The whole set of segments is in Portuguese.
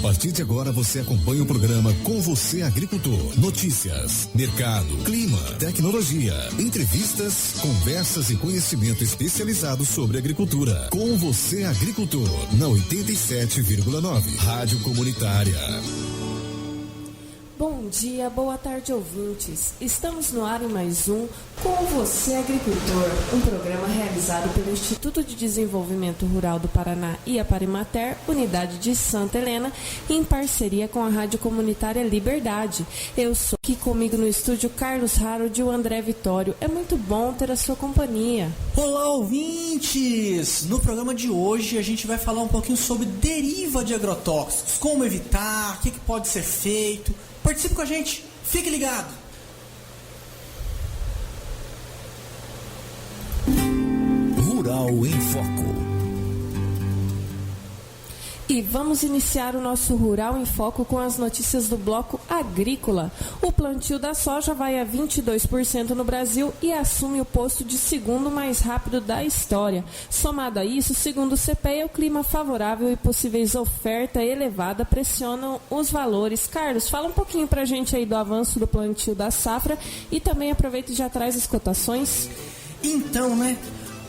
partir de agora você acompanha o programa Com Você Agricultor. Notícias, mercado, clima, tecnologia, entrevistas, conversas e conhecimento especializado sobre agricultura. Com Você Agricultor, na 87,9. Rádio Comunitária. Bom dia, boa tarde, ouvintes. Estamos no ar em mais um Com Você Agricultor, um programa realizado pelo Instituto de Desenvolvimento Rural do Paraná e a Parimater, unidade de Santa Helena, em parceria com a Rádio Comunitária Liberdade. Eu sou aqui comigo no estúdio Carlos Harold e o André Vitório. É muito bom ter a sua companhia. Olá, ouvintes! No programa de hoje a gente vai falar um pouquinho sobre deriva de agrotóxicos, como evitar, o que pode ser feito. Participe com a gente, fique ligado! Rural em Foco. E vamos iniciar o nosso Rural em Foco com as notícias do bloco agrícola. O plantio da soja vai a 22% no Brasil e assume o posto de segundo mais rápido da história. Somado a isso, segundo o CPEA, o clima favorável e possíveis oferta elevada pressionam os valores. Carlos, fala um pouquinho pra gente aí do avanço do plantio da safra e também aproveita e já traz as cotações. Então,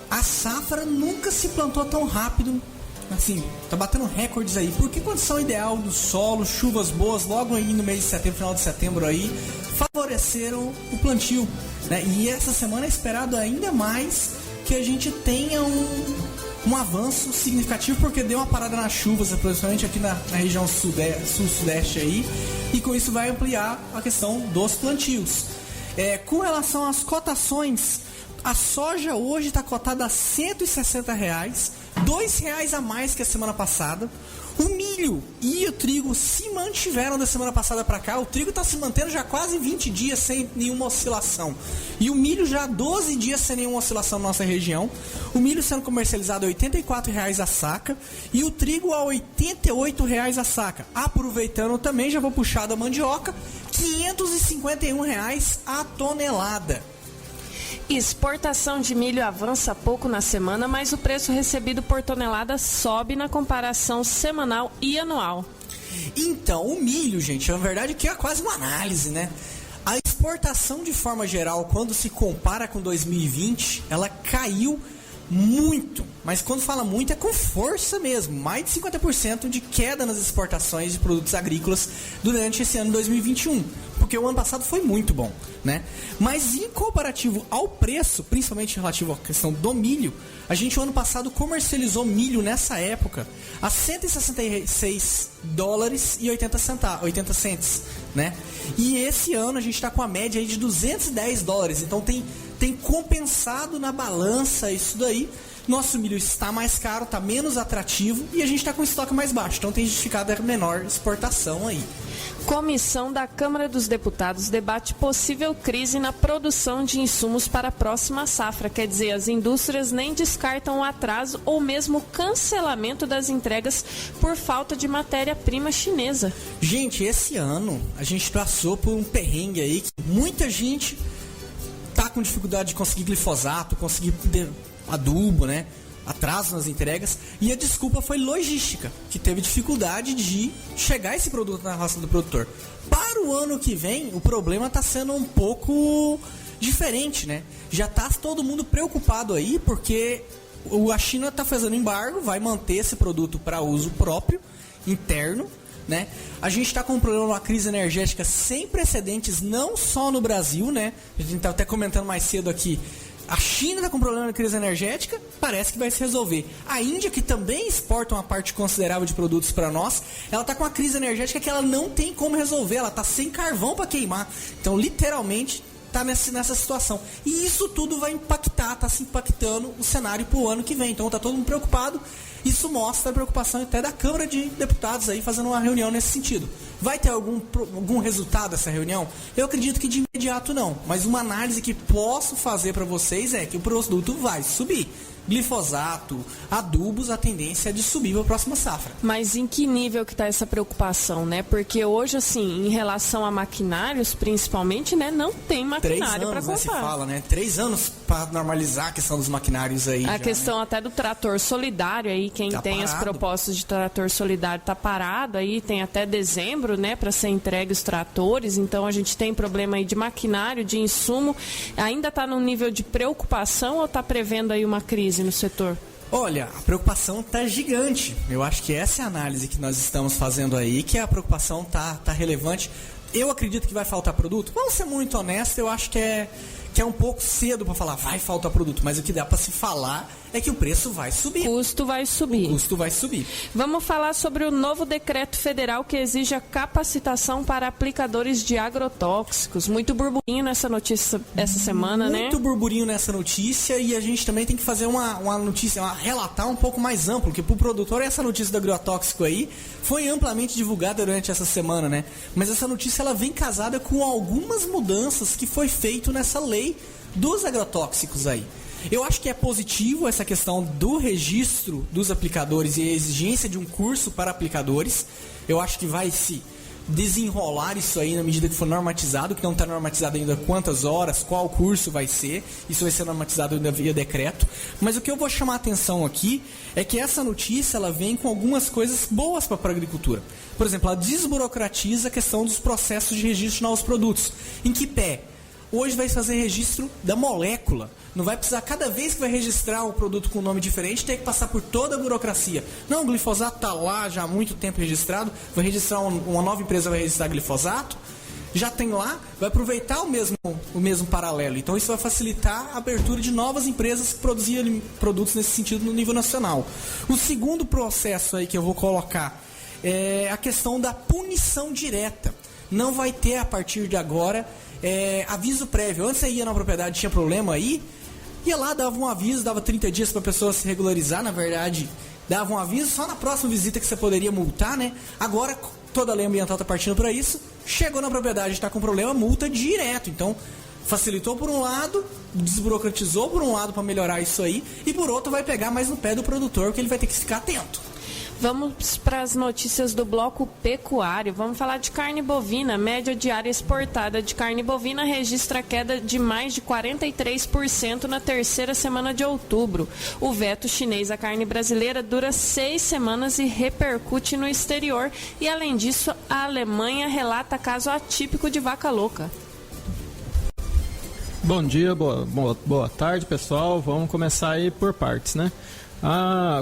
a safra nunca se plantou tão rápido. Assim, tá batendo recordes aí. Porque condição ideal do solo, chuvas boas logo aí no mês de setembro, final de setembro aí, favoreceram o plantio, né? E essa semana é esperado ainda mais que a gente tenha um avanço significativo, porque deu uma parada nas chuvas, principalmente aqui na região sul-sudeste aí, e com isso vai ampliar a questão dos plantios. Com relação às cotações, a soja hoje está cotada a R$160, R$2 a mais que a semana passada. O milho e o trigo se mantiveram da semana passada para cá. O trigo está se mantendo já quase 20 dias sem nenhuma oscilação. E o milho já há 12 dias sem nenhuma oscilação na nossa região. O milho sendo comercializado a R$84 a saca e o trigo a R$88 a saca. Aproveitando também, já vou puxar da mandioca, R$551 a tonelada. Exportação de milho avança pouco na semana, mas o preço recebido por tonelada sobe na comparação semanal e anual. Então, o milho, gente, na verdade que é quase uma análise, né? A exportação de forma geral, quando se compara com 2020, ela caiu muito, mas quando fala muito é com força mesmo, mais de 50% de queda nas exportações de produtos agrícolas durante esse ano 2021, porque o ano passado foi muito bom, né? Mas em comparativo ao preço, principalmente relativo à questão do milho, a gente o ano passado comercializou milho nessa época a $166,80, né? E esse ano a gente está com a média aí de $210, então tem compensado na balança isso daí. Nosso milho está mais caro, está menos atrativo e a gente está com estoque mais baixo, então tem justificado a menor exportação aí. Comissão da Câmara dos Deputados debate possível crise na produção de insumos para a próxima safra. Quer dizer, as indústrias nem descartam o atraso ou mesmo o cancelamento das entregas por falta de matéria-prima chinesa. Gente, esse ano a gente passou por um perrengue aí que muita gente tá com dificuldade de conseguir glifosato, conseguir adubo, né? Atraso nas entregas, e a desculpa foi logística, que teve dificuldade de chegar esse produto na roça do produtor. Para o ano que vem, o problema está sendo um pouco diferente, né? Já está todo mundo preocupado aí, porque a China está fazendo embargo, vai manter esse produto para uso próprio, interno, né? A gente está com um problema, uma crise energética sem precedentes, não só no Brasil, né? A gente está até comentando mais cedo aqui. A China está com problema de crise energética, parece que vai se resolver. A Índia, que também exporta uma parte considerável de produtos para nós, ela está com uma crise energética que ela não tem como resolver, ela está sem carvão para queimar. Então, literalmente, está nessa situação. E isso tudo vai impactar, está se impactando o cenário para o ano que vem. Então, está todo mundo preocupado. Isso mostra a preocupação até da Câmara de Deputados aí fazendo uma reunião nesse sentido. Vai ter algum resultado dessa reunião? Eu acredito que de imediato não, mas uma análise que posso fazer para vocês é que o produto vai subir. glifosato, adubos, a tendência é de subir para a próxima safra. Mas em que nível que está essa preocupação, né? Porque hoje, assim, em relação a maquinários, principalmente, né, não tem maquinário para comprar. 3 anos, né, se fala, né? 3 anos para normalizar a questão dos maquinários aí. A questão até do trator solidário aí, quem tá tem parado. as propostas de trator solidário está parado aí, tem até dezembro, né, para ser entregue os tratores. Então a gente tem problema aí de maquinário, de insumo. Ainda está no nível de preocupação ou está prevendo aí uma crise no setor? Olha, a preocupação está gigante. Eu acho que essa é a análise que nós estamos fazendo aí, que a preocupação tá relevante. Eu acredito que vai faltar produto. Vamos ser muito honestos, eu acho que é um pouco cedo para falar vai faltar produto, mas o que dá para se falar é que o preço vai subir. O custo vai subir. O custo vai subir. Vamos falar sobre o novo decreto federal que exige a capacitação para aplicadores de agrotóxicos. Muito burburinho nessa notícia essa semana, né? Muito burburinho nessa notícia, e a gente também tem que fazer uma notícia, relatar um pouco mais amplo, que para o produtor essa notícia do agrotóxico aí foi amplamente divulgada durante essa semana, né? Mas essa notícia ela vem casada com algumas mudanças que foi feito nessa lei dos agrotóxicos aí. Eu acho que é positivo essa questão do registro dos aplicadores e a exigência de um curso para aplicadores. Eu acho que vai se desenrolar isso aí na medida que for normatizado, que não está normatizado ainda quantas horas, qual curso vai ser. Isso vai ser normatizado ainda via decreto. Mas o que eu vou chamar a atenção aqui é que essa notícia ela vem com algumas coisas boas para a agricultura. Por exemplo, ela desburocratiza a questão dos processos de registro de novos produtos. Em que pé? Hoje vai fazer registro da molécula. Não vai precisar, cada vez que vai registrar um produto com um nome diferente, ter que passar por toda a burocracia. Não, o glifosato está lá já há muito tempo registrado, vai registrar uma nova empresa, vai registrar glifosato, já tem lá, vai aproveitar o mesmo paralelo. Então isso vai facilitar a abertura de novas empresas que produzirem produtos nesse sentido no nível nacional. O segundo processo aí que eu vou colocar é a questão da punição direta. Não vai ter a partir de agora aviso prévio. Antes você ia na propriedade, tinha problema aí, ia lá, dava um aviso, dava 30 dias para a pessoa se regularizar, na verdade, dava um aviso, só na próxima visita que você poderia multar, né? Agora, toda a lei ambiental está partindo para isso, chegou na propriedade, está com problema, multa direto. Então, facilitou por um lado, desburocratizou por um lado para melhorar isso aí, e por outro vai pegar mais no pé do produtor, porque ele vai ter que ficar atento. Vamos para as notícias do bloco pecuário. Vamos falar de carne bovina. Média diária exportada de carne bovina registra queda de mais de 43% na terceira semana de outubro. O veto chinês à carne brasileira dura 6 semanas e repercute no exterior. E, além disso, a Alemanha relata caso atípico de vaca louca. Bom dia, boa tarde, pessoal. Vamos começar aí por partes, né?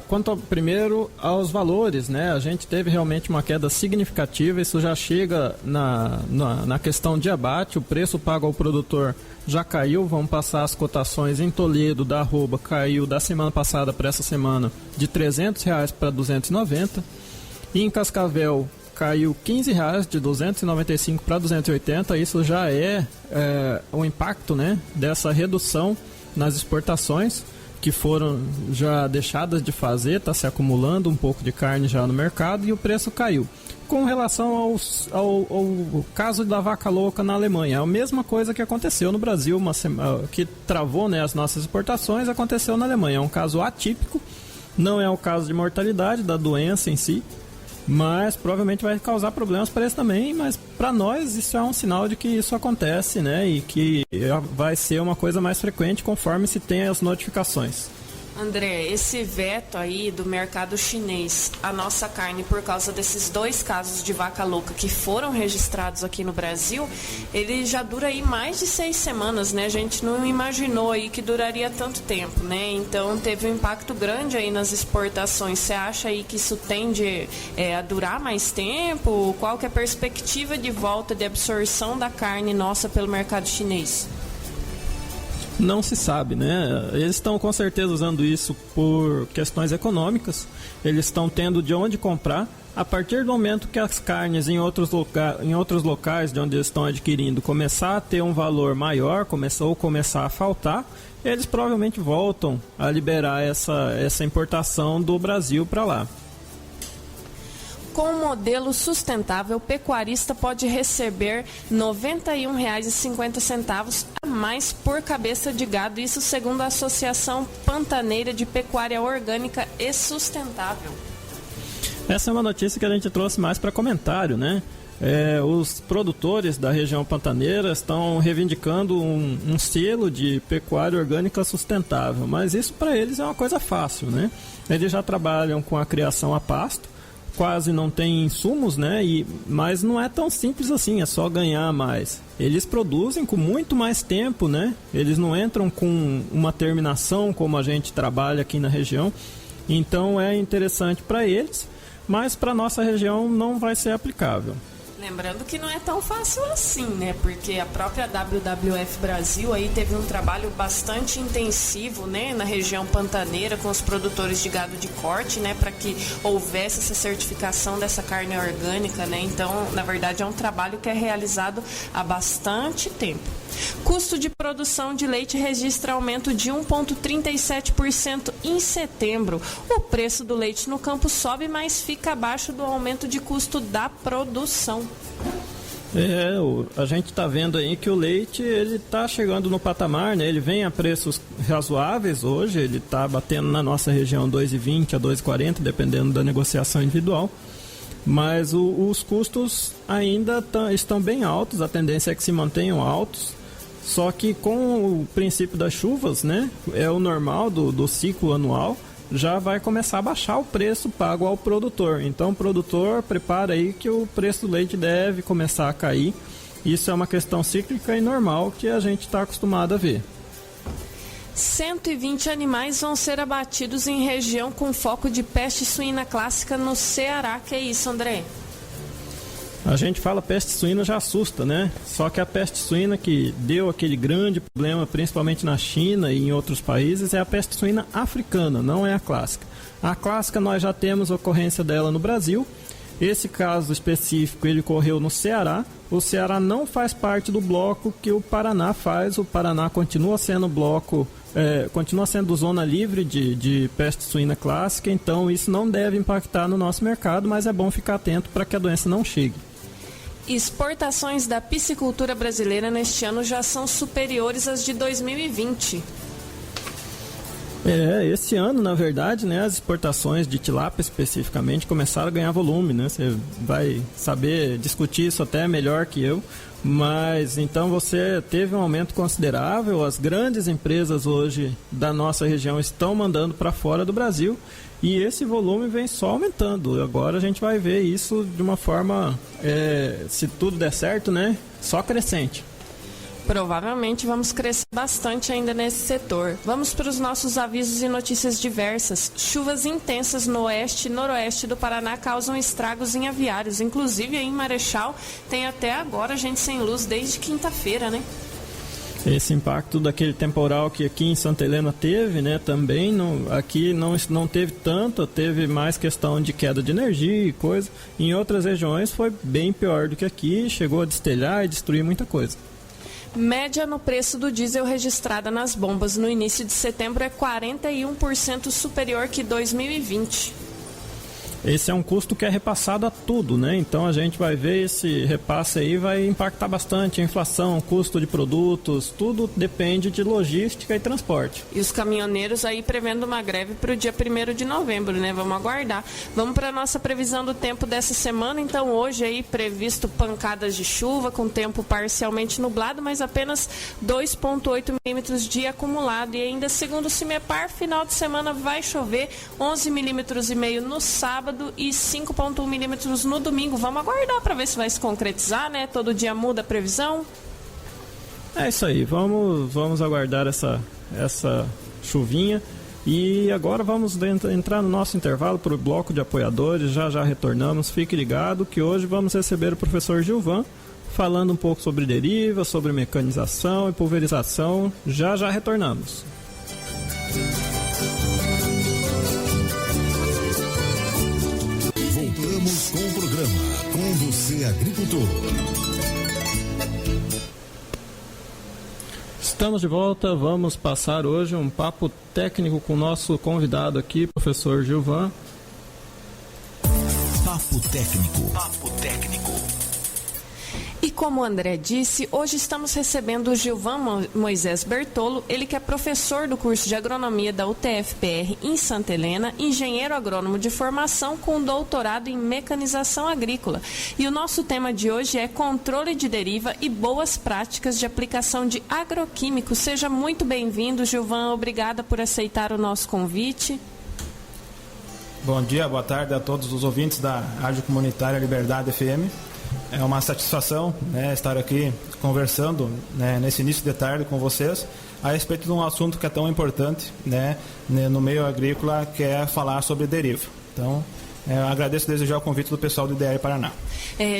Quanto primeiro aos valores, né? A gente teve realmente uma queda significativa, isso já chega na questão de abate, o preço pago ao produtor já caiu, vamos passar as cotações em Toledo, da arroba, caiu da semana passada para essa semana de R$300 para R$290, e em Cascavel caiu R$15 de 295 para 280, isso já é o impacto, né, dessa redução nas exportações, que foram já deixadas de fazer, está se acumulando um pouco de carne já no mercado e o preço caiu. Com relação ao caso da vaca louca na Alemanha, a mesma coisa que aconteceu no Brasil, que travou, né, as nossas exportações, aconteceu na Alemanha. É um caso atípico, não é o caso de mortalidade da doença em si, mas provavelmente vai causar problemas para eles também, mas para nós isso é um sinal de que isso acontece, né, e que vai ser uma coisa mais frequente conforme se tem as notificações. André, esse veto aí do mercado chinês, a nossa carne, por causa desses 2 casos de vaca louca que foram registrados aqui no Brasil, ele já dura aí mais de 6 semanas, né? A gente não imaginou aí que duraria tanto tempo, né? Então teve um impacto grande aí nas exportações. Você acha aí que isso tende a durar mais tempo? Qual que é a perspectiva de volta de absorção da carne nossa pelo mercado chinês? Não se sabe, né? Eles estão com certeza usando isso por questões econômicas, eles estão tendo de onde comprar. A partir do momento que as carnes em outros locais de onde eles estão adquirindo começar a ter um valor maior, começar a faltar, eles provavelmente voltam a liberar essa importação do Brasil para lá. Com o modelo sustentável, o pecuarista pode receber R$ 91,50 a mais por cabeça de gado, isso segundo a Associação Pantaneira de Pecuária Orgânica e Sustentável. Essa é uma notícia que a gente trouxe mais para comentário, né? Os produtores da região pantaneira estão reivindicando um selo de pecuária orgânica sustentável, mas isso para eles é uma coisa fácil, né? Eles já trabalham com a criação a pasto, quase não tem insumos, né? Mas não é tão simples assim, é só ganhar mais. Eles produzem com muito mais tempo, né? Eles não entram com uma terminação como a gente trabalha aqui na região. Então é interessante para eles, mas para nossa região não vai ser aplicável. Lembrando que não é tão fácil assim, né? Porque a própria WWF Brasil aí teve um trabalho bastante intensivo, né, na região pantaneira com os produtores de gado de corte, né, para que houvesse essa certificação dessa carne orgânica, né? Então, na verdade, é um trabalho que é realizado há bastante tempo. Custo de produção de leite registra aumento de 1,37% em setembro. O preço do leite no campo sobe, mas fica abaixo do aumento de custo da produção. A gente está vendo aí que o leite ele está chegando no patamar, né? Ele vem a preços razoáveis hoje, ele está batendo na nossa região 2,20 a 2,40, dependendo da negociação individual. Mas os custos ainda estão bem altos, a tendência é que se mantenham altos. Só que com o princípio das chuvas, né, é o normal do ciclo anual, já vai começar a baixar o preço pago ao produtor. Então o produtor prepara aí que o preço do leite deve começar a cair. Isso é uma questão cíclica e normal que a gente está acostumado a ver. 120 animais vão ser abatidos em região com foco de peste suína clássica no Ceará. Que é isso, André? A gente fala peste suína, já assusta, né? Só que a peste suína que deu aquele grande problema, principalmente na China e em outros países, é a peste suína africana, não é a clássica. A clássica nós já temos ocorrência dela no Brasil. Esse caso específico, ele ocorreu no Ceará. O Ceará não faz parte do bloco que o Paraná faz. O Paraná continua sendo bloco, continua sendo zona livre de peste suína clássica. Então isso não deve impactar no nosso mercado, mas é bom ficar atento para que a doença não chegue. Exportações da piscicultura brasileira neste ano já são superiores às de 2020. Esse ano, na verdade, né, as exportações de tilápia especificamente começaram a ganhar volume, né? Você vai saber discutir isso até melhor que eu, mas então você teve um aumento considerável. As grandes empresas hoje da nossa região estão mandando para fora do Brasil e esse volume vem só aumentando. Agora a gente vai ver isso de uma forma, se tudo der certo, né, só crescente. Provavelmente vamos crescer bastante ainda nesse setor. Vamos para os nossos avisos e notícias diversas. Chuvas intensas no oeste e noroeste do Paraná causam estragos em aviários. Inclusive em Marechal tem até agora gente sem luz desde quinta-feira, né? Esse impacto daquele temporal que aqui em Santa Helena teve, né, também aqui não teve tanto, teve mais questão de queda de energia e coisa. Em outras regiões foi bem pior do que aqui, chegou a destelhar e destruir muita coisa. Média no preço do diesel registrada nas bombas no início de setembro é 41% superior que 2020. Esse é um custo que é repassado a tudo, né? Então a gente vai ver esse repasse aí, vai impactar bastante a inflação, custo de produtos, tudo depende de logística e transporte. E os caminhoneiros aí prevendo uma greve para o dia 1º de novembro, né? Vamos aguardar. Vamos para a nossa previsão do tempo dessa semana. Então hoje aí previsto pancadas de chuva com tempo parcialmente nublado, mas apenas 2,8 milímetros de acumulado. E ainda segundo o CIMEPAR, final de semana vai chover 11,5 milímetros no sábado e 5,1 milímetros no domingo. Vamos aguardar para ver se vai se concretizar, né? Todo dia muda a previsão. É isso aí, vamos aguardar essa chuvinha. E agora vamos entrar no nosso intervalo para o bloco de apoiadores. Já retornamos, fique ligado que hoje vamos receber o professor Gilvan falando um pouco sobre deriva, sobre mecanização e pulverização. Já retornamos. Voltamos com o programa Com Você Agricultor. Estamos de volta, vamos passar hoje um papo técnico com o nosso convidado aqui, professor Gilvan. Está Papo Técnico. E como o André disse, hoje estamos recebendo o Gilvan Moisés Bertolo, ele que é professor do curso de agronomia da UTF-PR em Santa Helena, engenheiro agrônomo de formação com doutorado em mecanização agrícola. E o nosso tema de hoje é controle de deriva e boas práticas de aplicação de agroquímicos. Seja muito bem-vindo, Gilvan. Obrigada por aceitar o nosso convite. Bom dia, boa tarde a todos os ouvintes da Rádio Comunitária Liberdade FM. É uma satisfação, né, estar aqui conversando, né, nesse início de tarde com vocês a respeito de um assunto que é tão importante, né, no meio agrícola, que é falar sobre deriva. Então, agradeço desde já o convite do pessoal do IDR Paraná.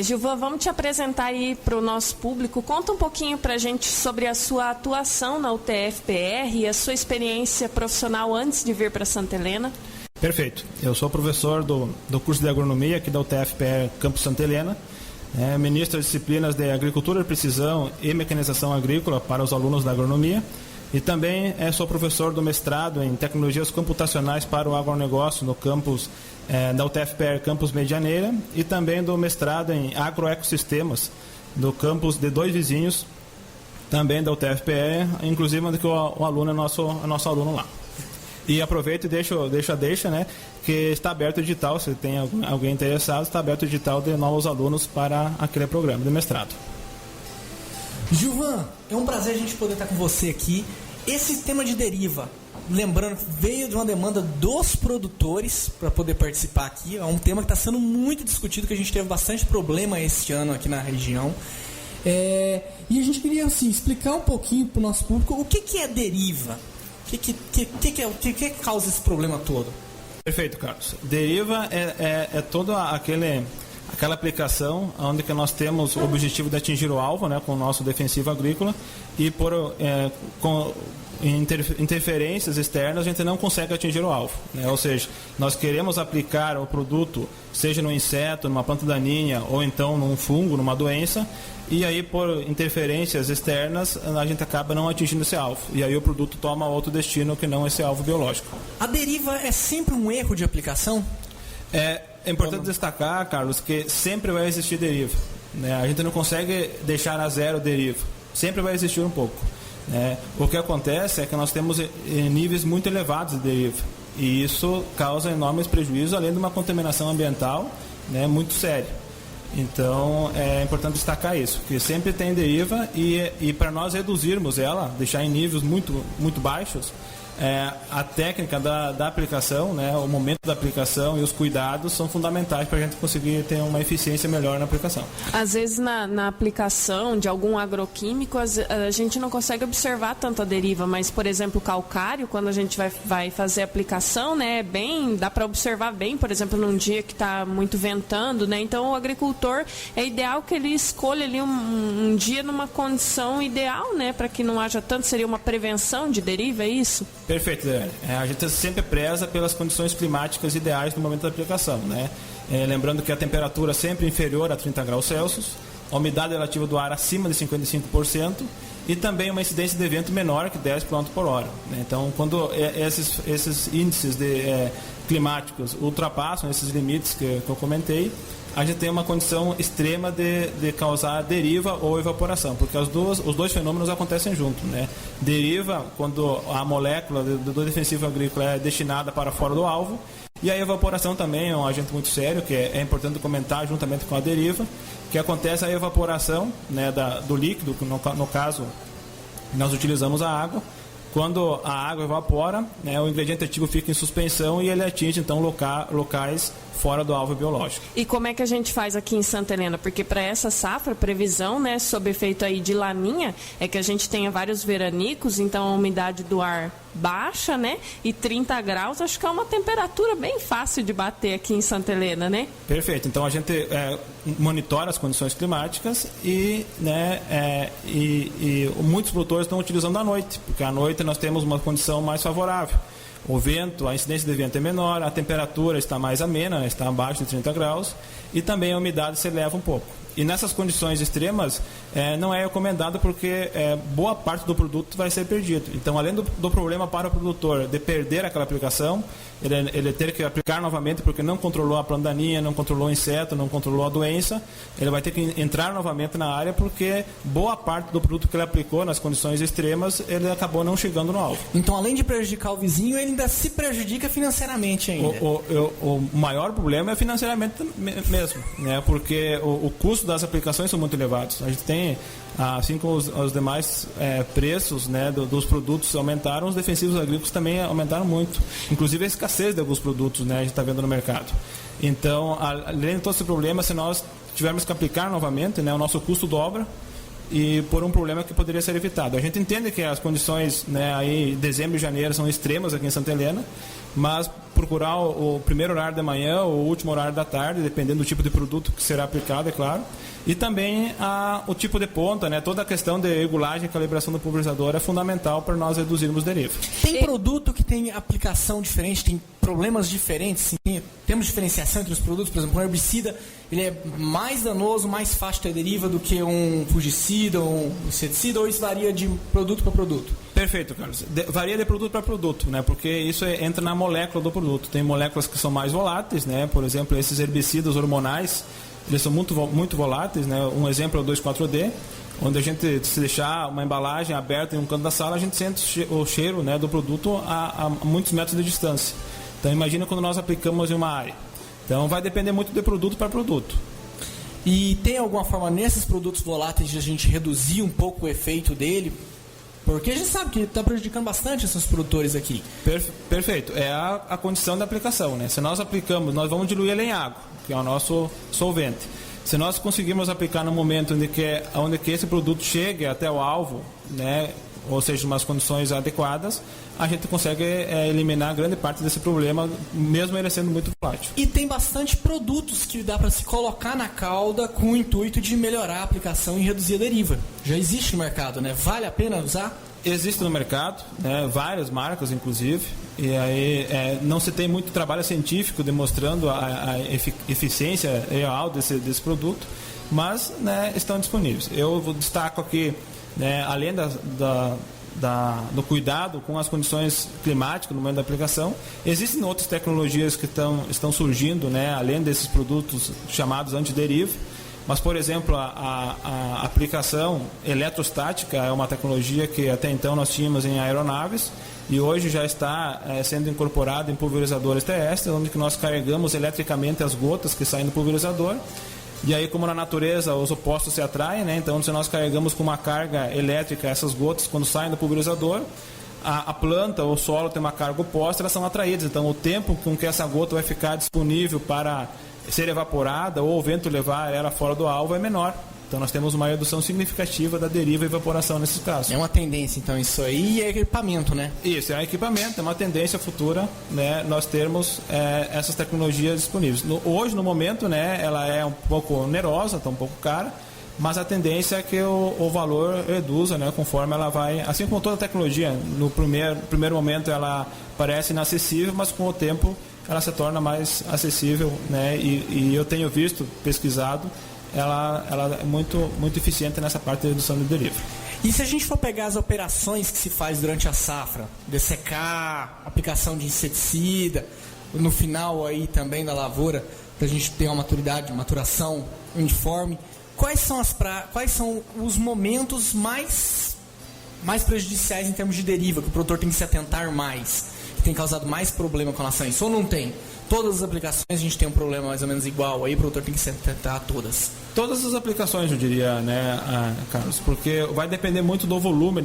Gilvan, vamos te apresentar aí para o nosso público. Conta um pouquinho para a gente sobre a sua atuação na UTF-PR e a sua experiência profissional antes de vir para Santa Helena. Perfeito. Eu sou professor do curso de agronomia aqui da UTF-PR Campus Santa Helena. Ministro as disciplinas de agricultura de precisão e mecanização agrícola para os alunos da agronomia e também sou professor do mestrado em tecnologias computacionais para o agronegócio no campus da UTF-PR Campus Medianeira e também do mestrado em agroecossistemas do campus de dois vizinhos também da UTF-PR, inclusive que o aluno é nosso aluno lá. E aproveito e deixa, né, que está aberto o edital, se tem alguém interessado, está aberto o edital de novos alunos para aquele programa de mestrado. Gilvan, é um prazer a gente poder estar com você aqui. Esse tema de deriva, lembrando, veio de uma demanda dos produtores para poder participar aqui. É um tema que está sendo muito discutido, que a gente teve bastante problema este ano aqui na região. E a gente queria assim, explicar um pouquinho para o nosso público o que é deriva. O que causa esse problema todo? Perfeito, Carlos. Deriva é toda aquela aplicação onde que nós temos o objetivo de atingir o alvo, né, com o nosso defensivo agrícola e com interferências externas a gente não consegue atingir o alvo, né? Ou seja, nós queremos aplicar o produto, seja no inseto, numa planta daninha ou então num fungo, numa doença, e aí por interferências externas a gente acaba não atingindo esse alvo e aí o produto toma outro destino que não esse alvo biológico. A deriva é sempre um erro de aplicação? É importante destacar, Carlos, que sempre vai existir deriva, né? A gente não consegue deixar a zero deriva, sempre vai existir um pouco. O que acontece é que nós temos níveis muito elevados de deriva e isso causa enormes prejuízos, além de uma contaminação ambiental, né, muito séria. Então é importante destacar isso, que sempre tem deriva e para nós reduzirmos ela, deixar em níveis muito, muito baixos, a técnica da aplicação, né, o momento da aplicação e os cuidados são fundamentais para a gente conseguir ter uma eficiência melhor na aplicação. Às vezes na aplicação de algum agroquímico a gente não consegue observar tanto a deriva, mas por exemplo o calcário, quando a gente vai fazer a aplicação, né, dá para observar bem, por exemplo num dia que está muito ventando, né, então o agricultor é ideal que ele escolha ali um dia numa condição ideal, né, para que não haja tanto, seria uma prevenção de deriva, é isso? Perfeito, Dani. A gente sempre preza pelas condições climáticas ideais no momento da aplicação, né? Lembrando que a temperatura sempre inferior a 30 graus Celsius, a umidade relativa do ar acima de 55% e também uma incidência de vento menor que 10 km por hora. Né? Então, quando esses índices climáticos ultrapassam esses limites que eu comentei, a gente tem uma condição extrema de causar deriva ou evaporação, porque os dois fenômenos acontecem juntos, né? Deriva, quando a molécula do defensivo agrícola é destinada para fora do alvo, e a evaporação também é um agente muito sério, que é importante comentar juntamente com a deriva, que acontece a evaporação, né, do líquido, que no caso nós utilizamos a água. Quando a água evapora, né, o ingrediente ativo fica em suspensão e ele atinge então locais fora do alvo biológico. E como é que a gente faz aqui em Santa Helena? Porque para essa safra, previsão, né, sob efeito aí de laninha, é que a gente tenha vários veranicos, então a umidade do ar baixa, né? E 30 graus, acho que é uma temperatura bem fácil de bater aqui em Santa Helena, né? Perfeito. Então a gente monitora as condições climáticas e muitos produtores estão utilizando à noite, porque à noite nós temos uma condição mais favorável. O vento, a incidência de vento é menor, a temperatura está mais amena, né, está abaixo de 30 graus e também a umidade se eleva um pouco. E nessas condições extremas, não é recomendado porque boa parte do produto vai ser perdido. Então, além do problema para o produtor de perder aquela aplicação, ele ter que aplicar novamente porque não controlou a planta daninha, não controlou o inseto, não controlou a doença, ele vai ter que entrar novamente na área porque boa parte do produto que ele aplicou nas condições extremas, ele acabou não chegando no alvo. Então, além de prejudicar o vizinho, ele ainda se prejudica financeiramente ainda. O maior problema é financeiramente mesmo, né? Porque o custo das aplicações são muito elevados. A gente tem, assim como os demais preços, né, dos produtos aumentaram, os defensivos agrícolas também aumentaram muito. Inclusive a escassez de alguns produtos, né, a gente está vendo no mercado. Então, além de todo esse problema, se nós tivermos que aplicar novamente, né, o nosso custo dobra e por um problema que poderia ser evitado. A gente entende que as condições, né, aí dezembro e janeiro são extremas aqui em Santa Helena, mas procurar o primeiro horário da manhã ou o último horário da tarde, dependendo do tipo de produto que será aplicado, é claro. E também o tipo de ponta, né? Toda a questão de regulagem e calibração do pulverizador é fundamental para nós reduzirmos deriva. Tem produto que tem aplicação diferente, tem problemas diferentes? Sim, temos diferenciação entre os produtos? Por exemplo, um herbicida, ele é mais danoso, mais fácil de ter deriva do que um fungicida ou um inseticida, ou isso varia de produto para produto? Perfeito, Carlos. Varia de produto para produto, né? Porque isso entra na molécula do produto. Tem moléculas que são mais voláteis, né? Por exemplo, esses herbicidas hormonais, eles são muito voláteis, né? Um exemplo é o 2,4-D, onde a gente, se deixar uma embalagem aberta em um canto da sala, a gente sente o cheiro, né, do produto a muitos metros de distância. Então, imagina quando nós aplicamos em uma área. Então, vai depender muito de produto para produto. E tem alguma forma nesses produtos voláteis de a gente reduzir um pouco o efeito dele? Porque a gente sabe que está prejudicando bastante esses produtores aqui. Perfeito. É a condição da aplicação, né? Se nós aplicamos, nós vamos diluir ele em água, que é o nosso solvente. Se nós conseguirmos aplicar no momento onde que esse produto chegue até o alvo, né, ou seja, em umas condições adequadas, a gente consegue eliminar grande parte desse problema, mesmo ele sendo muito volátil. E tem bastante produtos que dá para se colocar na cauda com o intuito de melhorar a aplicação e reduzir a deriva. Já existe no mercado, né? Vale a pena usar? Existe no mercado, né, várias marcas, inclusive, e aí não se tem muito trabalho científico demonstrando a eficiência real desse produto, mas, né, estão disponíveis. Eu destaco aqui, né, além do cuidado com as condições climáticas no momento da aplicação, existem outras tecnologias que estão surgindo, né, além desses produtos chamados antideriva. Mas, por exemplo, a aplicação eletrostática é uma tecnologia que até então nós tínhamos em aeronaves e hoje já está sendo incorporada em pulverizadores terrestres, onde que nós carregamos eletricamente as gotas que saem do pulverizador. E aí, como na natureza os opostos se atraem, né? Então, se nós carregamos com uma carga elétrica essas gotas, quando saem do pulverizador, a planta ou o solo tem uma carga oposta, elas são atraídas. Então, o tempo com que essa gota vai ficar disponível para ser evaporada ou o vento levar ela fora do alvo é menor. Então, nós temos uma redução significativa da deriva e evaporação nesses casos. É uma tendência, então, isso aí é equipamento, né? Isso, é um equipamento, é uma tendência futura, né, nós termos essas tecnologias disponíveis. Hoje, no momento, né, ela é um pouco onerosa, está um pouco cara, mas a tendência é que o valor reduza, né, conforme ela vai... Assim como toda tecnologia, no primeiro momento ela parece inacessível, mas com o tempo ela se torna mais acessível, né, e eu tenho visto, pesquisado, ela é muito eficiente nessa parte de redução de deriva. E se a gente for pegar as operações que se faz durante a safra, dessecar, aplicação de inseticida, no final aí também da lavoura, para a gente ter uma maturação uniforme, quais são os momentos mais prejudiciais em termos de deriva, que o produtor tem que se atentar mais, que tem causado mais problema com relação a isso, ou não tem? Todas as aplicações a gente tem um problema mais ou menos igual, aí o produtor tem que se atentar a todas. Todas as aplicações, eu diria, né, Carlos, porque vai depender muito do volume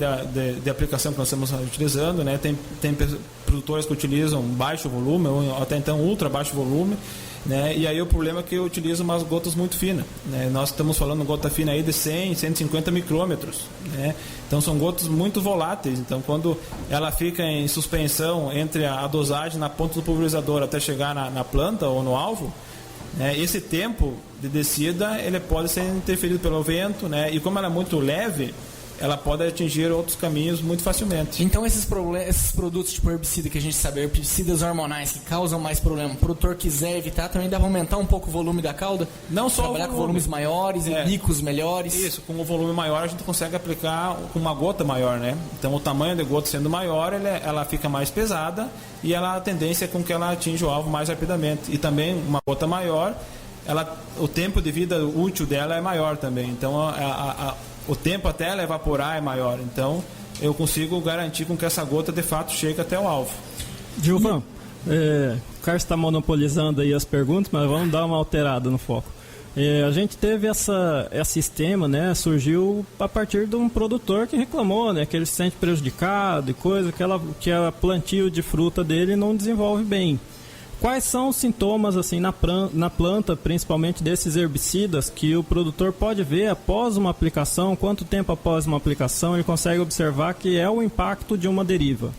de aplicação que nós estamos utilizando, né? Tem produtores que utilizam baixo volume, ou até então ultra baixo volume, né? E aí o problema é que eu utilizo umas gotas muito finas, né? Nós estamos falando gota fina aí de 100, 150 micrômetros, né? Então são gotas muito voláteis, então quando ela fica em suspensão entre a dosagem na ponta do pulverizador até chegar na planta ou no alvo, né? Esse tempo de descida ele pode ser interferido pelo vento, né? E como ela é muito leve, ela pode atingir outros caminhos muito facilmente. Então esses produtos tipo herbicida que a gente sabe, herbicidas hormonais que causam mais problema, o produtor quiser evitar, também dá para aumentar um pouco o volume da cauda? Não só trabalhar com volumes maiores, em picos melhores? Isso, com o volume maior a gente consegue aplicar com uma gota maior, né? Então o tamanho da gota sendo maior, ela fica mais pesada e a tendência é com que ela atinja o alvo mais rapidamente. E também uma gota maior, o tempo de vida útil dela é maior também. Então o tempo até ela evaporar é maior. Então eu consigo garantir com que essa gota de fato chegue até o alvo. Gilvan, o Carlos está monopolizando aí as perguntas, mas vamos dar uma alterada no foco. A gente teve esse sistema, né, surgiu a partir de um produtor que reclamou, né, que ele se sente prejudicado e coisa, que a plantio de fruta dele não desenvolve bem. Quais são os sintomas assim na planta, principalmente desses herbicidas, que o produtor pode ver após uma aplicação? Quanto tempo após uma aplicação ele consegue observar que é o impacto de uma deriva?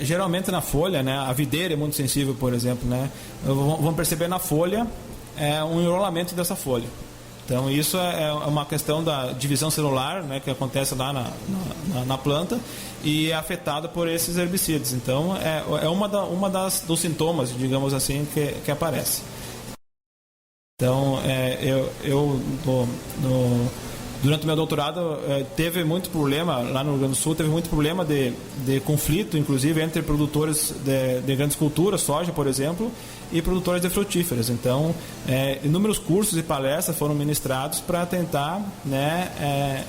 Geralmente na folha, né, a videira é muito sensível, por exemplo, né, vamos perceber na folha um enrolamento dessa folha. Então isso é uma questão da divisão celular, né, que acontece lá na planta e é afetada por esses herbicidas. Então é uma dos sintomas, digamos assim, que aparece. Então durante o meu doutorado teve muito problema lá no Rio Grande do Sul, teve muito problema de conflito, inclusive entre produtores de grandes culturas, soja, por exemplo, e produtores de frutíferas. Então, inúmeros cursos e palestras foram ministrados para tentar, né,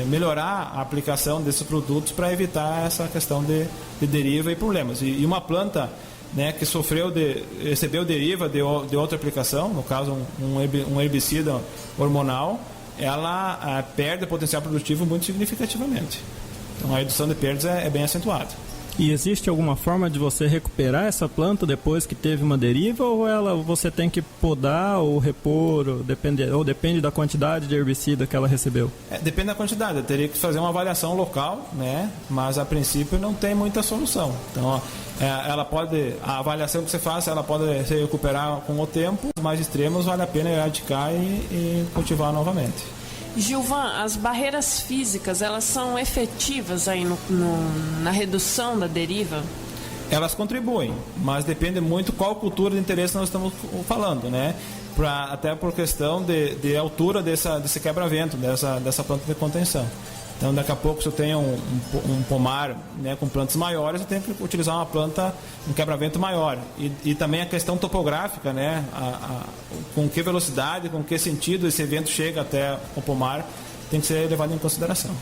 melhorar a aplicação desses produtos para evitar essa questão de deriva e problemas. E uma planta, né, que recebeu deriva de outra aplicação, no caso um herbicida hormonal, ela perde o potencial produtivo muito significativamente. Então a redução de perdas é bem acentuada. E existe alguma forma de você recuperar essa planta depois que teve uma deriva, ou você tem que podar ou repor, ou depende da quantidade de herbicida que ela recebeu? Depende da quantidade, eu teria que fazer uma avaliação local, né? Mas a princípio não tem muita solução. Então a avaliação que você faz, ela pode se recuperar com o tempo, os mais extremos vale a pena erradicar e cultivar novamente. Gilvan, as barreiras físicas, elas são efetivas aí na redução da deriva? Elas contribuem, mas depende muito qual cultura de interesse nós estamos falando, né? Até por questão de altura desse quebra-vento, dessa planta de contenção. Então, daqui a pouco, se eu tenho um pomar, né, com plantas maiores, eu tenho que utilizar um quebra-vento maior. E também a questão topográfica, né, com que velocidade, com que sentido esse vento chega até o pomar, tem que ser levado em consideração.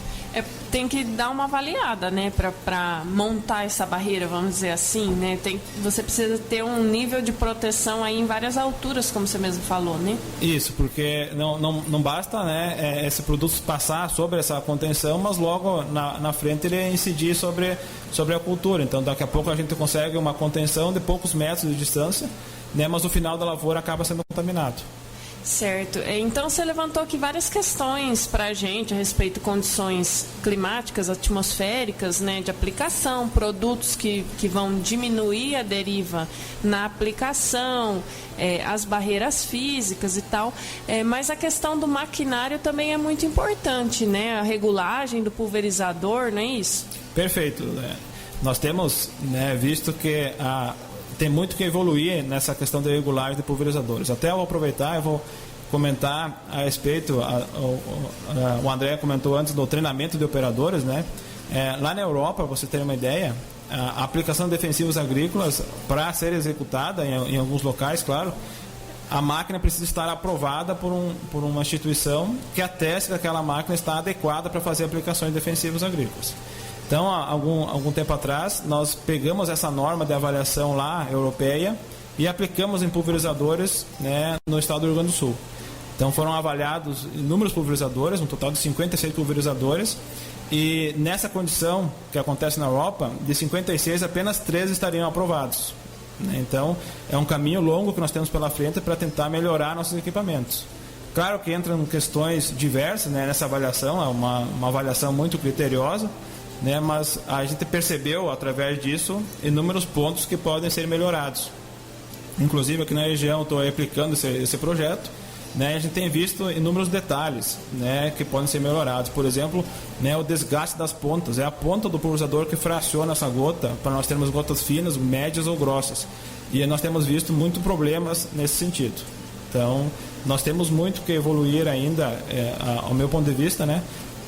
Tem que dar uma avaliada, né, para montar essa barreira, vamos dizer assim, né? Você precisa ter um nível de proteção aí em várias alturas, como você mesmo falou, né? Isso, porque não basta, né, esse produto passar sobre essa contenção, mas logo na frente ele incidir sobre a cultura. Então, daqui a pouco a gente consegue uma contenção de poucos metros de distância, né, mas o final da lavoura acaba sendo contaminado. Certo. Então você levantou aqui várias questões para a gente a respeito de condições climáticas, atmosféricas, né, de aplicação, produtos que vão diminuir a deriva na aplicação, as barreiras físicas e tal. Mas a questão do maquinário também é muito importante, né? A regulagem do pulverizador, não é isso? Perfeito. Nós temos, né, visto que tem muito que evoluir nessa questão de regulagem de pulverizadores. Até eu vou aproveitar, eu vou comentar a respeito, o André comentou antes do treinamento de operadores, né? Lá na Europa, para você ter uma ideia, a aplicação de defensivos agrícolas, para ser executada em alguns locais, claro, a máquina precisa estar aprovada por uma instituição que ateste que aquela máquina está adequada para fazer aplicações de defensivos agrícolas. Então, há algum tempo atrás, nós pegamos essa norma de avaliação lá, europeia, e aplicamos em pulverizadores, né, no estado do Rio Grande do Sul. Então, foram avaliados inúmeros pulverizadores, um total de 56 pulverizadores, e nessa condição que acontece na Europa, de 56, apenas 13 estariam aprovados. Então, é um caminho longo que nós temos pela frente para tentar melhorar nossos equipamentos. Claro que entram questões diversas, né, nessa avaliação, é uma avaliação muito criteriosa, né, mas a gente percebeu através disso inúmeros pontos que podem ser melhorados. Inclusive aqui na região estou aplicando esse projeto, né, a gente tem visto inúmeros detalhes, né, que podem ser melhorados. Por exemplo, né, o desgaste das pontas. É a ponta do pulverizador que fraciona essa gota para nós termos gotas finas, médias ou grossas. E nós temos visto muitos problemas nesse sentido. Então, nós temos muito que evoluir ainda, ao meu ponto de vista, né,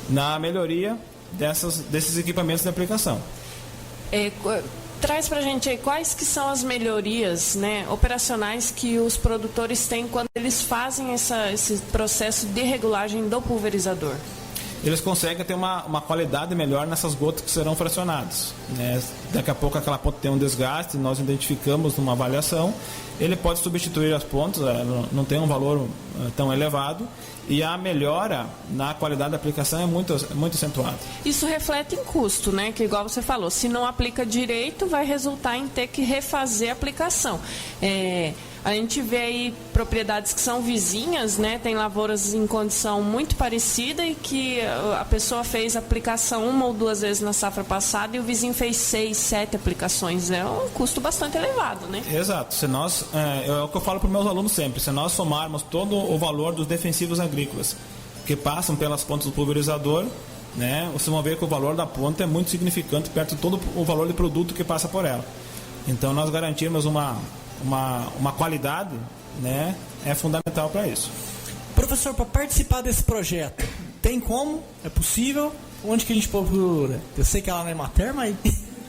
na melhoria desses equipamentos de aplicação. Traz para a gente aí quais que são as melhorias, né, operacionais que os produtores têm quando eles fazem esse processo de regulagem do pulverizador. Eles conseguem ter uma qualidade melhor nessas gotas que serão fracionadas, né? Daqui a pouco aquela ponta tem um desgaste, nós identificamos numa avaliação, ele pode substituir as pontas, não tem um valor tão elevado, e a melhora na qualidade da aplicação é muito acentuada. Isso reflete em custo, né? Que igual você falou, se não aplica direito, vai resultar em ter que refazer a aplicação. A gente vê aí propriedades que são vizinhas, né? Tem lavouras em condição muito parecida e que a pessoa fez a aplicação 1 ou 2 vezes na safra passada e o vizinho fez 6, 7 aplicações. É um custo bastante elevado, né? Exato. Se nós, é o que eu falo para os meus alunos sempre, se nós somarmos todo o valor dos defensivos agrícolas que passam pelas pontas do pulverizador, né, vocês vão ver que o valor da ponta é muito significante perto de todo o valor de produto que passa por ela. Então nós garantimos uma qualidade, né, é fundamental para isso. Professor, para participar desse projeto, tem como? É possível? Onde que a gente procura? Eu sei que ela não é Emater, mas...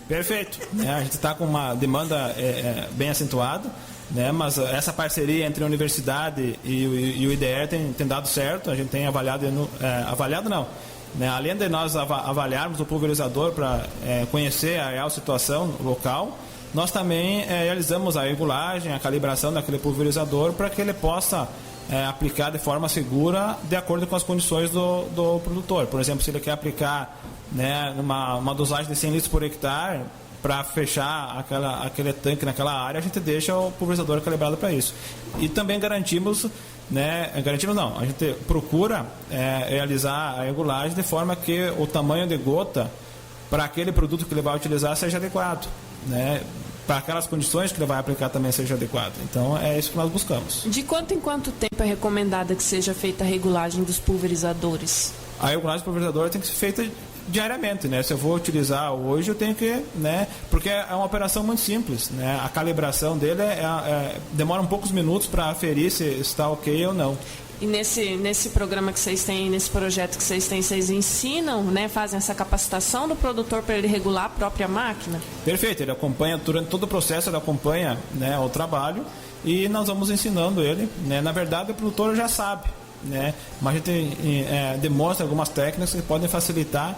Perfeito. A gente está com uma demanda bem acentuada, né, mas essa parceria entre a universidade e o IDR tem dado certo. A gente tem avaliado não, né, além de nós avaliarmos o pulverizador para conhecer a real situação local, nós também realizamos a regulagem, a calibração daquele pulverizador para que ele possa aplicar de forma segura de acordo com as condições do produtor. Por exemplo, se ele quer aplicar, né, uma dosagem de 100 litros por hectare para fechar aquele tanque naquela área, a gente deixa o pulverizador calibrado para isso. E também garantimos, a gente procura realizar a regulagem de forma que o tamanho de gota para aquele produto que ele vai utilizar seja adequado, né? Para aquelas condições que ele vai aplicar também seja adequado. Então é isso que nós buscamos. De quanto em quanto tempo é recomendada que seja feita a regulagem dos pulverizadores? A regulagem do pulverizador tem que ser feita diariamente, né? Se eu vou utilizar hoje, eu tenho que, né? Porque é uma operação muito simples, né? A calibração dele demora poucos minutos para aferir se está ok ou não. E nesse programa que vocês têm, nesse projeto que vocês têm, vocês ensinam, né, fazem essa capacitação do produtor para ele regular a própria máquina? Perfeito, ele acompanha durante todo o processo, ele acompanha, né, o trabalho e nós vamos ensinando ele, né? Na verdade, o produtor já sabe, né? Mas a gente demonstra algumas técnicas que podem facilitar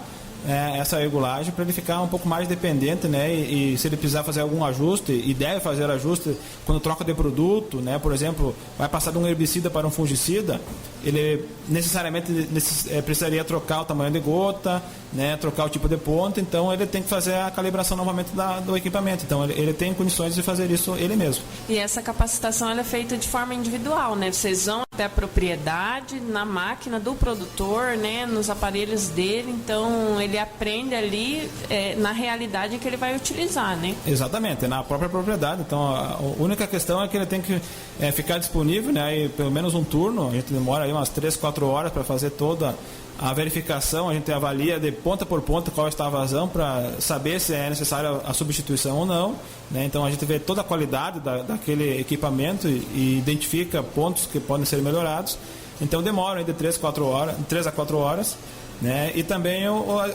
essa regulagem para ele ficar um pouco mais dependente, né? E se ele precisar fazer algum ajuste, e deve fazer ajuste quando troca de produto, né? Por exemplo, vai passar de um herbicida para um fungicida, ele necessariamente precisaria trocar o tamanho de gota, né? Trocar o tipo de ponta, então ele tem que fazer a calibração novamente do equipamento. Então ele tem condições de fazer isso ele mesmo. E essa capacitação ela é feita de forma individual, né? Vocês vão até a propriedade, na máquina do produtor, né? Nos aparelhos dele, então ele aprende ali na realidade que ele vai utilizar, né? Exatamente, na própria propriedade. Então a única questão é que ele tem que ficar disponível, né? E pelo menos um turno, a gente demora aí umas 3, 4 horas para fazer toda a verificação, a gente avalia de ponta por ponta qual está a vazão para saber se é necessária a substituição ou não, né? Então a gente vê toda a qualidade daquele equipamento e identifica pontos que podem ser melhorados. Então demora de 3 a 4 horas, né? E também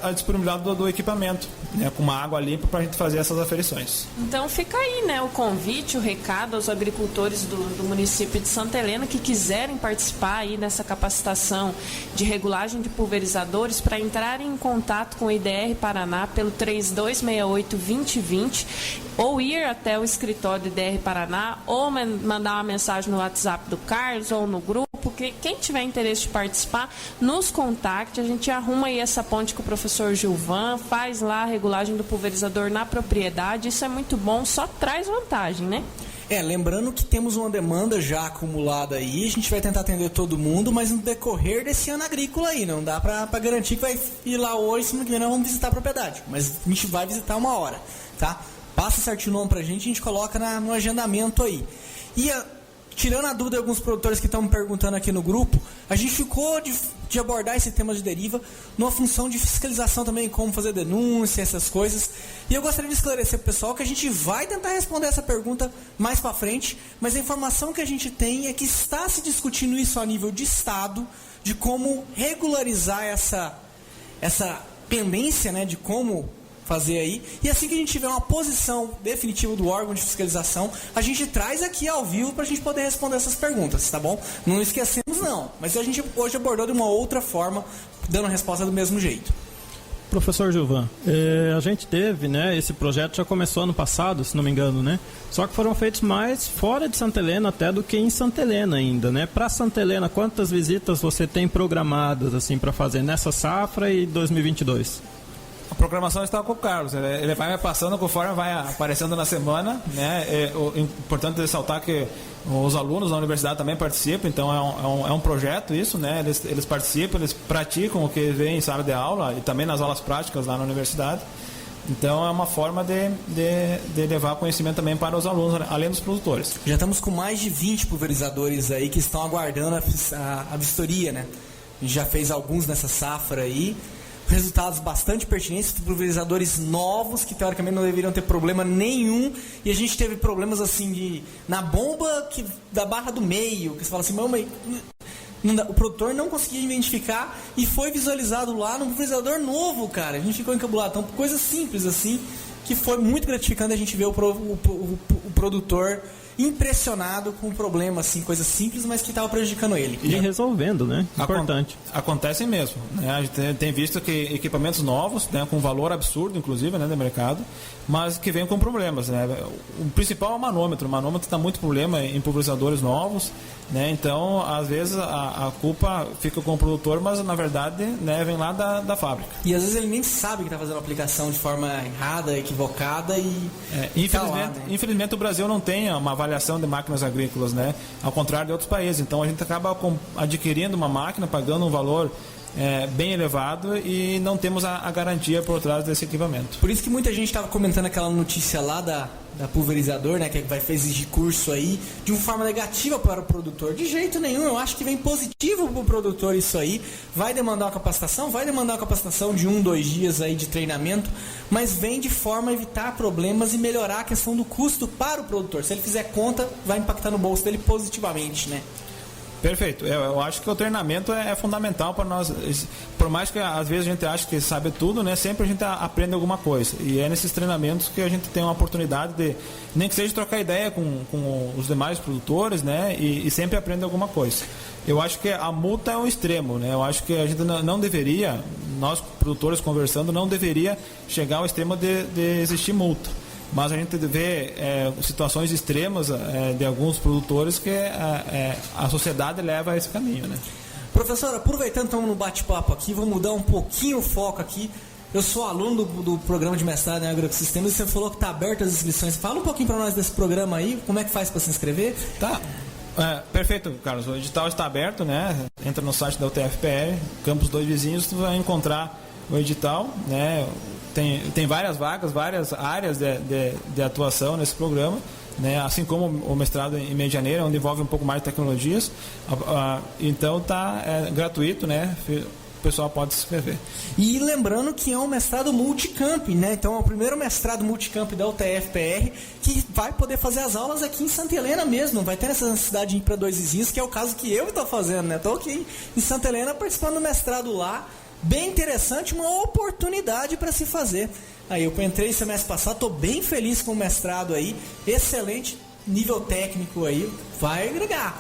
a disponibilidade do equipamento, né? Com uma água limpa para a gente fazer essas aferições. Então fica aí, né, o convite, o recado aos agricultores do município de Santa Helena que quiserem participar aí dessa capacitação de regulagem de pulverizadores para entrarem em contato com o IDR Paraná pelo 3268-2020 ou ir até o escritório do IDR Paraná ou mandar uma mensagem no WhatsApp do Carlos ou no grupo. Quem tiver interesse de participar, nos contacte, a gente arruma aí essa ponte com o professor Gilvan, faz lá a regulagem do pulverizador na propriedade, isso é muito bom, só traz vantagem, né? Lembrando que temos uma demanda já acumulada aí, a gente vai tentar atender todo mundo, mas no decorrer desse ano agrícola aí, não dá pra garantir que vai ir lá hoje, semana que vem nós vamos visitar a propriedade, mas a gente vai visitar uma hora, tá? Passa certinho o nome pra gente, a gente coloca no agendamento aí. E tirando a dúvida de alguns produtores que estão me perguntando aqui no grupo, a gente ficou de abordar esse tema de deriva numa função de fiscalização também, como fazer denúncia, essas coisas. E eu gostaria de esclarecer para o pessoal que a gente vai tentar responder essa pergunta mais para frente, mas a informação que a gente tem é que está se discutindo isso a nível de Estado, de como regularizar essa pendência, né, de como fazer aí, e assim que a gente tiver uma posição definitiva do órgão de fiscalização, a gente traz aqui ao vivo para a gente poder responder essas perguntas, tá bom? Não esquecemos não, mas a gente hoje abordou de uma outra forma, dando a resposta do mesmo jeito. Professor Gilvan, a gente teve, né, esse projeto já começou ano passado, se não me engano, né? Só que foram feitos mais fora de Santa Helena até do que em Santa Helena ainda, né? Para Santa Helena, quantas visitas você tem programadas assim para fazer nessa safra e 2022? A programação está com o Carlos, ele vai passando conforme vai aparecendo na semana, né? É importante ressaltar que os alunos da universidade também participam, então é um projeto isso, né? Eles participam, eles praticam o que vem em sala de aula e também nas aulas práticas lá na universidade. Então é uma forma de levar conhecimento também para os alunos, além dos produtores. Já estamos com mais de 20 pulverizadores aí que estão aguardando a vistoria, né? A gente já fez alguns nessa safra aí. Resultados bastante pertinentes, pulverizadores novos que teoricamente não deveriam ter problema nenhum, e a gente teve problemas assim na bomba da barra do meio, que você fala assim, o produtor não conseguia identificar e foi visualizado lá no pulverizador novo, cara. A gente ficou encabulado. Então, coisas simples assim, que foi muito gratificante a gente ver o produtor impressionado com um problema, assim, coisa simples, mas que estava prejudicando ele. E resolvendo, né? Importante. Acontece mesmo, né? A gente tem visto que equipamentos novos, né, com valor absurdo, inclusive, né, no mercado, mas que vêm com problemas, né? O principal é o manômetro. O manômetro está muito problema em pulverizadores novos, né? Então, às vezes, a culpa fica com o produtor, mas, na verdade, né, vem lá da fábrica. E, às vezes, ele nem sabe que está fazendo a aplicação de forma errada, equivocada e... Infelizmente, o Brasil não tem uma avaliação de máquinas agrícolas, né? Ao contrário de outros países. Então, a gente acaba adquirindo uma máquina, pagando um valor bem elevado e não temos a garantia por trás desse equipamento. Por isso que muita gente estava comentando aquela notícia lá da pulverizador, né, que vai exigir curso aí, de uma forma negativa para o produtor. De jeito nenhum, eu acho que vem positivo para o produtor isso aí. Vai demandar uma capacitação de 1-2 dias aí de treinamento, mas vem de forma a evitar problemas e melhorar a questão do custo para o produtor. Se ele fizer conta, vai impactar no bolso dele positivamente, né? Perfeito. Eu acho que o treinamento é fundamental para nós. Por mais que às vezes a gente ache que sabe tudo, né? Sempre a gente aprende alguma coisa. E é nesses treinamentos que a gente tem uma oportunidade de, nem que seja trocar ideia com os demais produtores, né? E sempre aprende alguma coisa. Eu acho que a multa é um extremo, né? Eu acho que a gente não deveria, nós produtores conversando, não deveria chegar ao extremo de existir multa. Mas a gente vê situações extremas de alguns produtores que a sociedade leva a esse caminho, né? Professor, aproveitando que estamos no bate-papo aqui, vou mudar um pouquinho o foco aqui. Eu sou aluno do programa de mestrado em agroecossistemas e você falou que está aberto as inscrições. Fala um pouquinho para nós desse programa aí, como é que faz para se inscrever? Tá. Perfeito, Carlos. O edital está aberto, né? Entra no site da UTFPR, Campos Dois Vizinhos, tu vai encontrar o edital, né? Tem várias vagas, várias áreas de atuação nesse programa, né? Assim como o mestrado em Medianeira, onde envolve um pouco mais de tecnologias. Então está gratuito, né? O pessoal pode se inscrever. E lembrando que é um mestrado multicamp, né? Então é o primeiro mestrado multicamp da UTFPR que vai poder fazer as aulas aqui em Santa Helena mesmo. Não vai ter essa necessidade de ir para Dois Vizinhos, que é o caso que eu estou fazendo, né? Estou aqui em Santa Helena participando do mestrado lá. Bem interessante, uma oportunidade para se fazer. Aí eu entrei semestre passado, estou bem feliz com o mestrado aí, excelente nível técnico aí, vai agregar.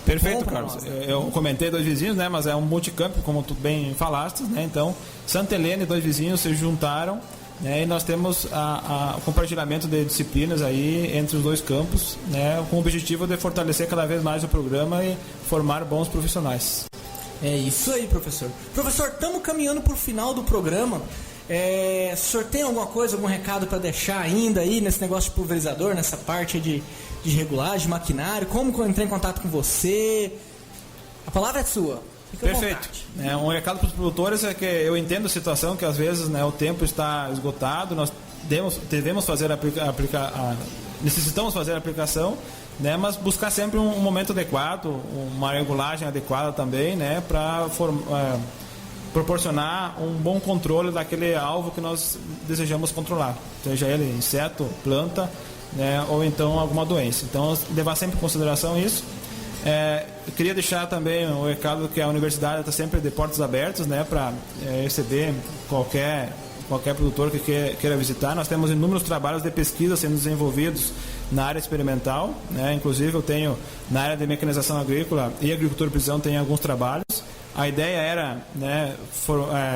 Perfeito, Carlos. Eu comentei Dois Vizinhos, né, mas é um multicamp, como tu bem falaste, né? Então, Santa Helena e Dois Vizinhos se juntaram, né, e nós temos o compartilhamento de disciplinas aí entre os dois campos, né, com o objetivo de fortalecer cada vez mais o programa e formar bons profissionais. É isso aí, professor. Professor, estamos caminhando para o final do programa. O senhor tem alguma coisa, algum recado para deixar ainda aí nesse negócio de pulverizador, nessa parte de regulagem, de maquinário? Como entrar em contato com você? A palavra é sua. Fica perfeito. Um recado para os produtores é que eu entendo a situação que às vezes, né, o tempo está esgotado, nós devemos fazer necessitamos fazer a aplicação, né? Mas buscar sempre um momento adequado, uma regulagem adequada também, né? Para proporcionar um bom controle daquele alvo que nós desejamos controlar, seja ele inseto, planta, né? Ou então alguma doença. Então, levar sempre em consideração isso. Eu queria deixar também o recado que a universidade está sempre de portas abertas, né? Para receber qualquer produtor que queira visitar. Nós temos inúmeros trabalhos de pesquisa sendo desenvolvidos na área experimental, né? Inclusive eu tenho na área de mecanização agrícola e agricultura de precisão tem alguns trabalhos. A ideia era, né,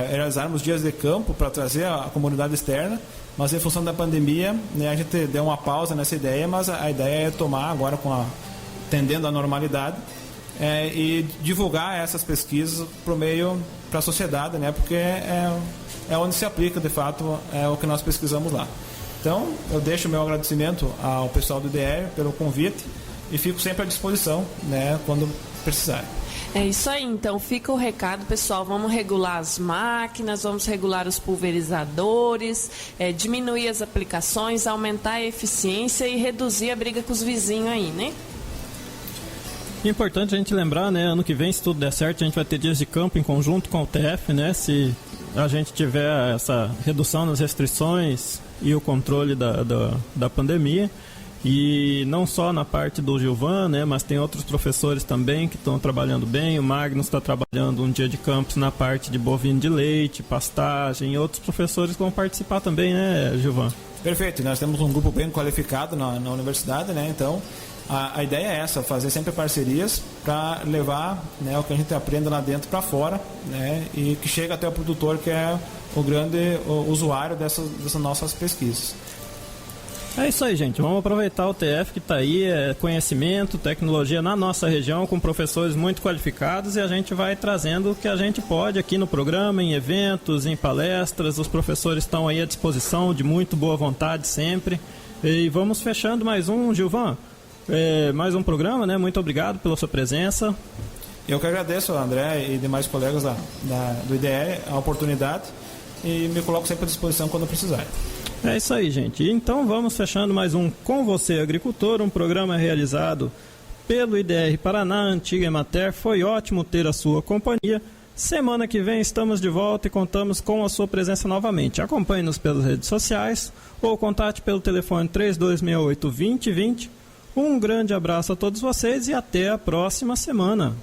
realizarmos dias de campo para trazer a comunidade externa, mas em função da pandemia, né, a gente deu uma pausa nessa ideia, mas a ideia é tomar agora tendendo à normalidade e divulgar essas pesquisas para a sociedade, né, porque é onde se aplica, de fato, o que nós pesquisamos lá. Então, eu deixo o meu agradecimento ao pessoal do IDR pelo convite e fico sempre à disposição, né, quando precisar. É isso aí, então fica o recado, pessoal. Vamos regular as máquinas, vamos regular os pulverizadores, diminuir as aplicações, aumentar a eficiência e reduzir a briga com os vizinhos aí, né? É importante a gente lembrar, né? Ano que vem, se tudo der certo, a gente vai ter dias de campo em conjunto com o TF, né? Se a gente tiver essa redução nas restrições e o controle da pandemia. E não só na parte do Gilvan, né, mas tem outros professores também que estão trabalhando bem. O Magnus está trabalhando um dia de campus na parte de bovino de leite, pastagem, e outros professores vão participar também, né, Gilvan? Perfeito, nós temos um grupo bem qualificado na universidade, né, então a ideia é essa, fazer sempre parcerias para levar, né, o que a gente aprende lá dentro para fora, né, e que chega até o produtor, que é o grande usuário dessas nossas pesquisas. É isso aí, gente. Vamos aproveitar o TF que está aí, conhecimento, tecnologia na nossa região, com professores muito qualificados, e a gente vai trazendo o que a gente pode aqui no programa, em eventos, em palestras. Os professores estão aí à disposição, de muito boa vontade sempre. E vamos fechando mais um, Gilvan. Mais um programa, né? Muito obrigado pela sua presença. Eu que agradeço, André e demais colegas do IDR, a oportunidade, e me coloco sempre à disposição quando precisar. É isso aí, gente. Então vamos fechando mais um Com Você Agricultor, um programa realizado pelo IDR Paraná, antiga Emater. Foi ótimo ter a sua companhia. Semana que vem estamos de volta e contamos com a sua presença novamente. Acompanhe-nos pelas redes sociais ou contate pelo telefone 3268-2020. Um grande abraço a todos vocês e até a próxima semana.